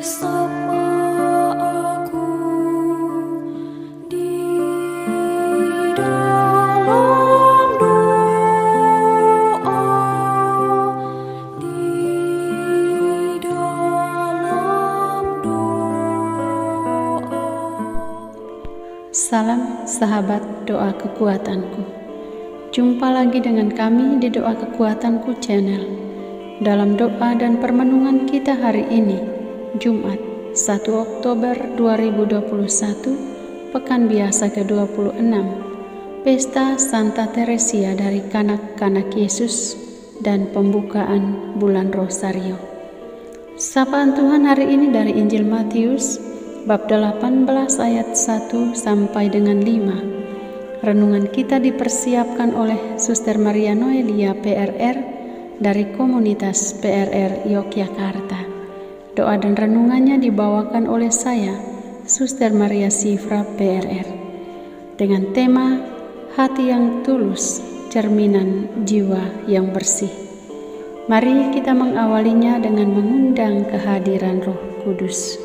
Sapa aku di dalam doa, di dalam doa. Salam sahabat doa kekuatanku. Jumpa lagi dengan kami di Doa Kekuatanku Channel. Dalam doa dan permenungan kita hari ini, Jumat 1 Oktober 2021, Pekan Biasa ke-26, Pesta Santa Teresia dari Kanak-Kanak Yesus dan pembukaan bulan Rosario. Sapaan Tuhan hari ini dari Injil Matius bab 18 ayat 1 sampai dengan 5. Renungan kita dipersiapkan oleh Suster Maria Noelia PRR dari komunitas PRR Yogyakarta. Doa dan renungannya dibawakan oleh saya, Suster Maria Sifra PRR, dengan tema Hati yang Tulus, Cerminan Jiwa yang Bersih. Mari kita mengawalinya dengan mengundang kehadiran Roh Kudus.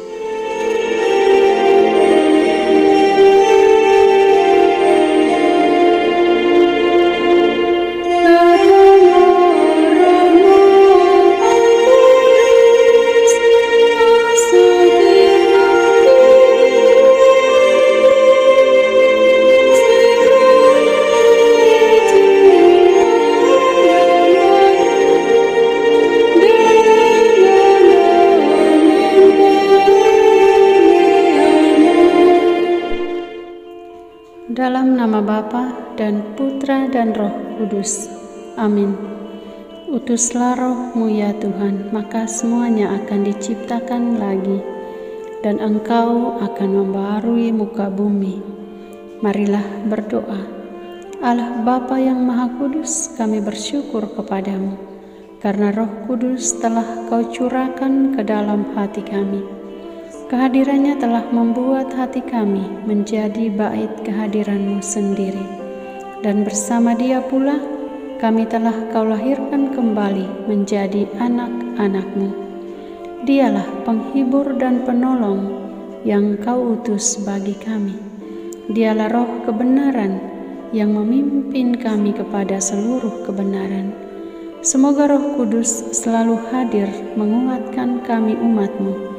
Dalam nama Bapa dan Putra dan Roh Kudus. Amin. Utuslah Roh-Mu ya Tuhan, maka semuanya akan diciptakan lagi, dan Engkau akan membaharui muka bumi. Marilah berdoa. Allah Bapa yang Maha Kudus, kami bersyukur kepadamu, karena Roh Kudus telah Kau curahkan ke dalam hati kami. Kehadirannya telah membuat hati kami menjadi bait kehadiran-Mu sendiri. Dan bersama Dia pula, kami telah Kau lahirkan kembali menjadi anak-anak-Mu. Dialah penghibur dan penolong yang Kau utus bagi kami. Dialah Roh kebenaran yang memimpin kami kepada seluruh kebenaran. Semoga Roh Kudus selalu hadir menguatkan kami umat-Mu,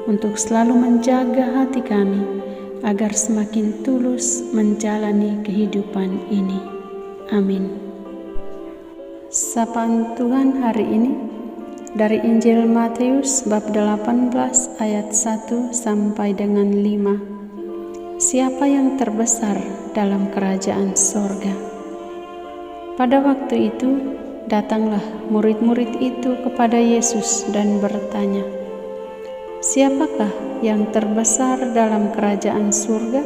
untuk selalu menjaga hati kami, agar semakin tulus menjalani kehidupan ini. Amin. Sapaan Tuhan hari ini dari Injil Matius bab 18 ayat 1 sampai dengan 5. Siapa yang terbesar dalam kerajaan sorga? Pada waktu itu, datanglah murid-murid itu kepada Yesus dan bertanya, "Siapakah yang terbesar dalam kerajaan surga?"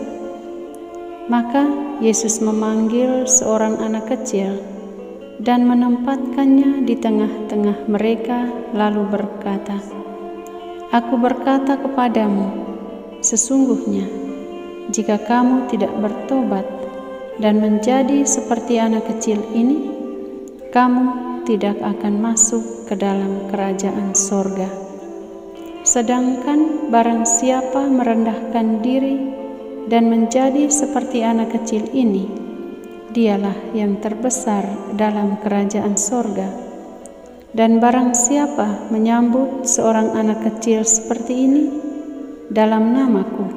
Maka Yesus memanggil seorang anak kecil dan menempatkannya di tengah-tengah mereka, lalu berkata, "Aku berkata kepadamu, sesungguhnya, jika kamu tidak bertobat dan menjadi seperti anak kecil ini, kamu tidak akan masuk ke dalam kerajaan sorga. Sedangkan barang siapa merendahkan diri dan menjadi seperti anak kecil ini, dialah yang terbesar dalam kerajaan sorga. Dan barang siapa menyambut seorang anak kecil seperti ini dalam namaku,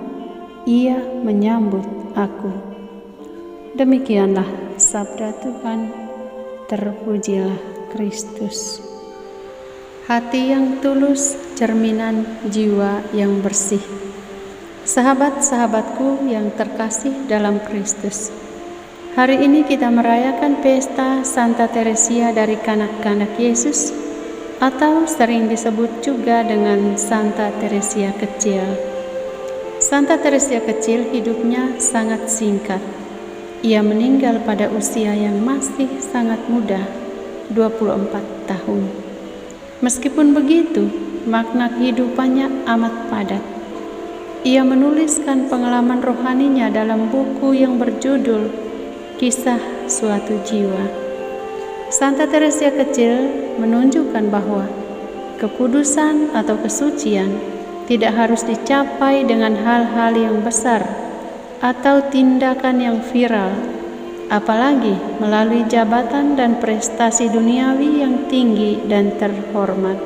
ia menyambut aku." Demikianlah sabda Tuhan. Terpujilah Kristus. Hati yang tulus, cerminan jiwa yang bersih. Sahabat-sahabatku yang terkasih dalam Kristus, hari ini kita merayakan pesta Santa Teresia dari Kanak-Kanak Yesus, atau sering disebut juga dengan Santa Teresia Kecil. Santa Teresia Kecil hidupnya sangat singkat. Ia meninggal pada usia yang masih sangat muda, 24 tahun. Meskipun begitu, makna kehidupannya amat padat. Ia menuliskan pengalaman rohaninya dalam buku yang berjudul Kisah Suatu Jiwa. Santa Teresia Kecil menunjukkan bahwa kekudusan atau kesucian tidak harus dicapai dengan hal-hal yang besar atau tindakan yang viral, apalagi melalui jabatan dan prestasi duniawi yang tinggi dan terhormat.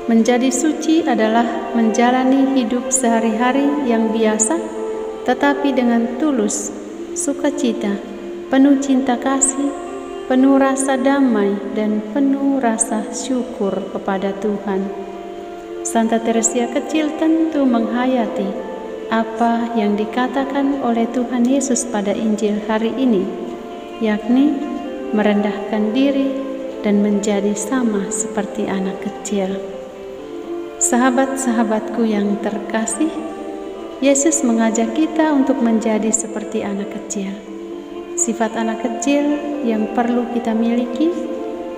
Menjadi suci adalah menjalani hidup sehari-hari yang biasa, tetapi dengan tulus, sukacita, penuh cinta kasih, penuh rasa damai, dan penuh rasa syukur kepada Tuhan. Santa Teresia kecil tentu menghayati apa yang dikatakan oleh Tuhan Yesus pada Injil hari ini, yakni merendahkan diri dan menjadi sama seperti anak kecil. Sahabat-sahabatku yang terkasih, Yesus mengajak kita untuk menjadi seperti anak kecil. Sifat anak kecil yang perlu kita miliki: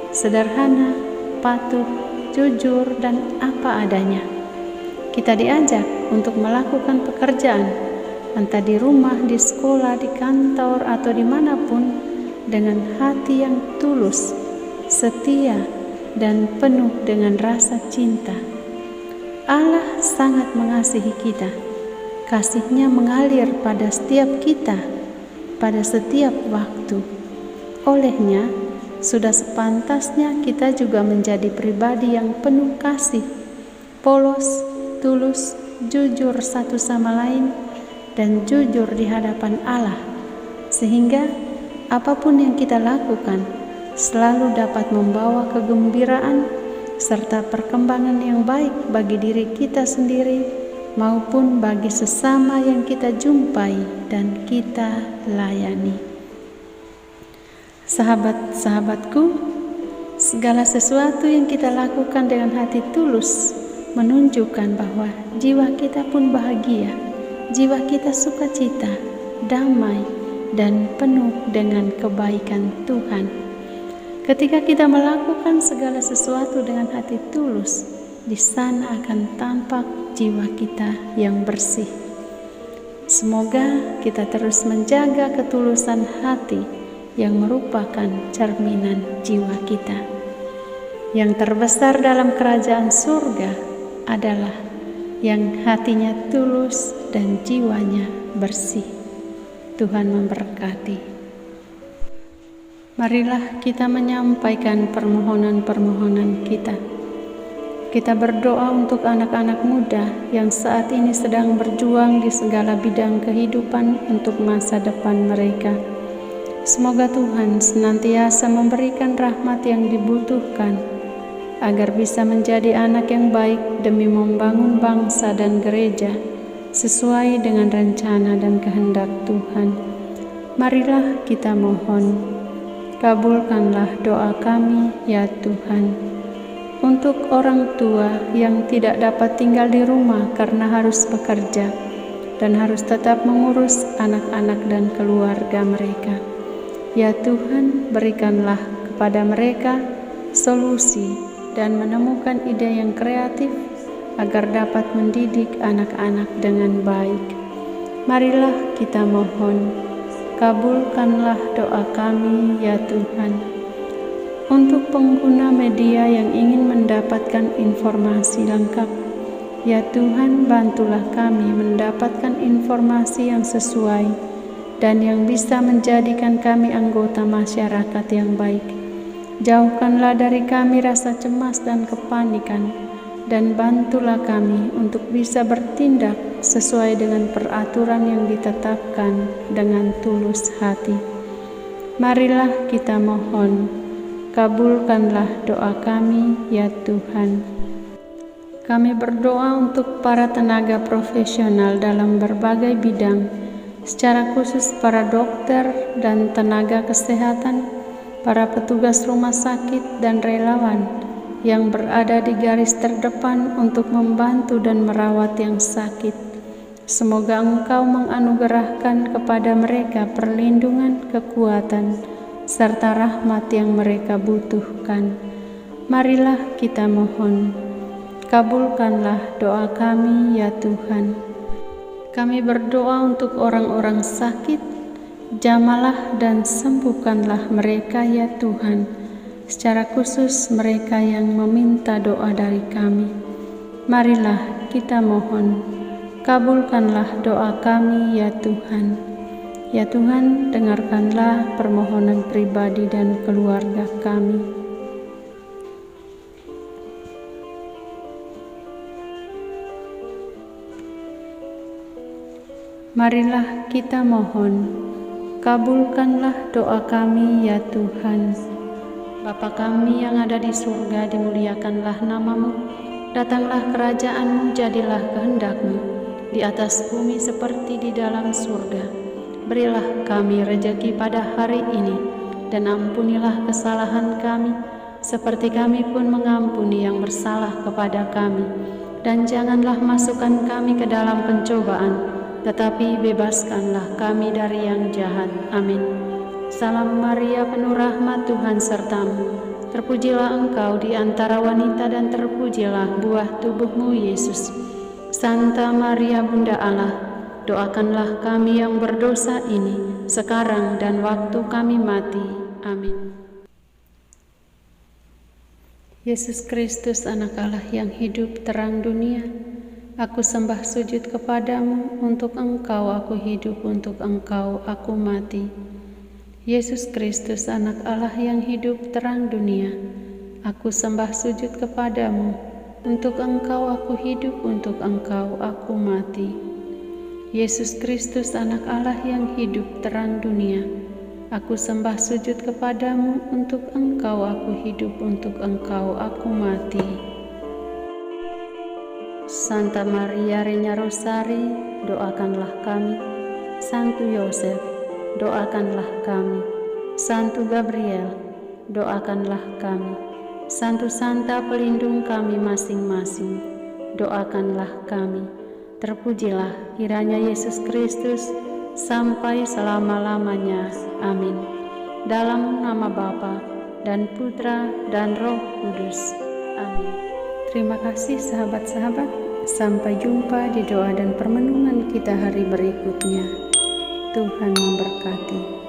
sederhana, patuh, jujur, dan apa adanya. Kita diajak untuk melakukan pekerjaan, entah di rumah, di sekolah, di kantor, atau dimanapun, dengan hati yang tulus, setia, dan penuh dengan rasa cinta. Allah sangat mengasihi kita. Kasih-Nya mengalir pada setiap kita, pada setiap waktu. Olehnya, sudah sepantasnya kita juga menjadi pribadi yang penuh kasih, polos, tulus, jujur satu sama lain, dan jujur di hadapan Allah, sehingga apapun yang kita lakukan selalu dapat membawa kegembiraan serta perkembangan yang baik bagi diri kita sendiri maupun bagi sesama yang kita jumpai dan kita layani. Sahabat-sahabatku, segala sesuatu yang kita lakukan dengan hati tulus menunjukkan bahwa jiwa kita pun bahagia, jiwa kita sukacita, damai, dan penuh dengan kebaikan Tuhan. Ketika kita melakukan segala sesuatu dengan hati tulus, di sana akan tampak jiwa kita yang bersih. Semoga kita terus menjaga ketulusan hati yang merupakan cerminan jiwa kita. Yang terbesar dalam kerajaan surga adalah yang hatinya tulus dan jiwanya bersih. Tuhan memberkati. Marilah kita menyampaikan permohonan-permohonan kita. Kita berdoa untuk anak-anak muda yang saat ini sedang berjuang di segala bidang kehidupan untuk masa depan mereka. Semoga Tuhan senantiasa memberikan rahmat yang dibutuhkan, agar bisa menjadi anak yang baik demi membangun bangsa dan gereja sesuai dengan rencana dan kehendak Tuhan. Marilah kita mohon. Kabulkanlah doa kami, ya Tuhan, untuk orang tua yang tidak dapat tinggal di rumah karena harus bekerja dan harus tetap mengurus anak-anak dan keluarga mereka. Ya Tuhan, berikanlah kepada mereka solusi dan menemukan ide yang kreatif agar dapat mendidik anak-anak dengan baik. Marilah kita mohon. Kabulkanlah doa kami, ya Tuhan, untuk pengguna media yang ingin mendapatkan informasi lengkap. Ya Tuhan, bantulah kami mendapatkan informasi yang sesuai dan yang bisa menjadikan kami anggota masyarakat yang baik. Jauhkanlah dari kami rasa cemas dan kepanikan, dan bantulah kami untuk bisa bertindak sesuai dengan peraturan yang ditetapkan dengan tulus hati. Marilah kita mohon, kabulkanlah doa kami, ya Tuhan. Kami berdoa untuk para tenaga profesional dalam berbagai bidang, secara khusus para dokter dan tenaga kesehatan, para petugas rumah sakit dan relawan yang berada di garis terdepan untuk membantu dan merawat yang sakit. Semoga Engkau menganugerahkan kepada mereka perlindungan, kekuatan, serta rahmat yang mereka butuhkan. Marilah kita mohon. Kabulkanlah doa kami, ya Tuhan. Kami berdoa untuk orang-orang sakit, jamalah dan sembuhkanlah mereka, ya Tuhan. Secara khusus mereka yang meminta doa dari kami. Marilah kita mohon, kabulkanlah doa kami ya Tuhan. Ya Tuhan, dengarkanlah permohonan pribadi dan keluarga kami. Marilah kita mohon, kabulkanlah doa kami ya Tuhan. Bapa kami yang ada di surga, dimuliakanlah namamu. Datanglah kerajaan-Mu, jadilah kehendak-Mu di atas bumi seperti di dalam surga. Berilah kami rejeki pada hari ini, dan ampunilah kesalahan kami, seperti kami pun mengampuni yang bersalah kepada kami. Dan janganlah masukkan kami ke dalam pencobaan, tetapi bebaskanlah kami dari yang jahat. Amin. Salam Maria, penuh rahmat, Tuhan sertamu. Terpujilah engkau di antara wanita dan terpujilah buah tubuhmu, Yesus. Santa Maria, Bunda Allah, doakanlah kami yang berdosa ini, sekarang dan waktu kami mati. Amin. Yesus Kristus, anak Allah yang hidup terang dunia, aku sembah sujud kepadamu, untuk engkau aku hidup, untuk engkau aku mati. Yesus Kristus, anak Allah yang hidup terang dunia, aku sembah sujud kepadamu, untuk engkau aku hidup, untuk engkau aku mati. Yesus Kristus, anak Allah yang hidup terang dunia, aku sembah sujud kepadamu, untuk engkau aku hidup, untuk engkau aku mati. Santa Maria Regna Rosari, doakanlah kami. Santo Yosef, doakanlah kami. Santo Gabriel, doakanlah kami. Santo Santa pelindung kami masing-masing, doakanlah kami. Terpujilah kiranya Yesus Kristus sampai selama-lamanya. Amin. Dalam nama Bapa dan Putra dan Roh Kudus. Amin. Terima kasih sahabat-sahabat. Sampai jumpa di doa dan permenungan kita hari berikutnya. Tuhan memberkati.